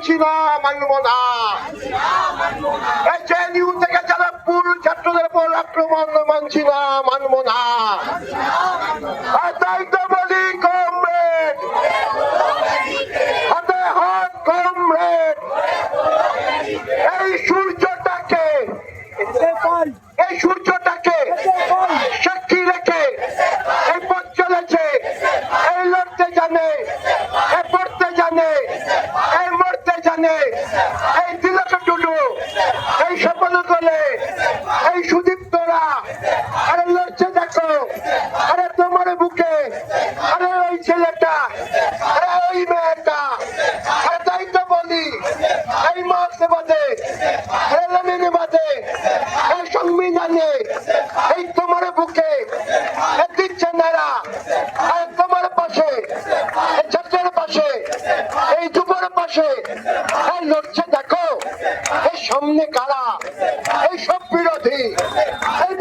মানছি না, মানব না। জেএনইউ থেকে যাদবপুর ছাত্রদের উপর আক্রমণ মানছি না, মানব না। তাই তো বলি কমরেড, হাতে হাত কমরেড। এই সূর্যটাকে সাক্ষী রেখে এই পথ চলেছে, এই লড়তে জানে, এই পড়তে জানে, এই মরতে জানে, এই তিলক টুডু, এই স্বপন করে, এই সুদীপ্তরা। আরে লড়ছে দেখো, আরে তোমার বুকে, আরে ওই ছেলেটা, আরে ওই মেয়েটা। আরে তাই তো বলি এই মাসে বাদে, আরে লেমিনে বাদে, এই সংবিধানে, এই তোমার বুকে দিচ্ছে নারা। আর তোমার পাশে, এই ছাত্রের পাশে, এই যুবর পাশে লড়ছে দেখো। এই সামনে কারা, এই সব বিরোধী, এই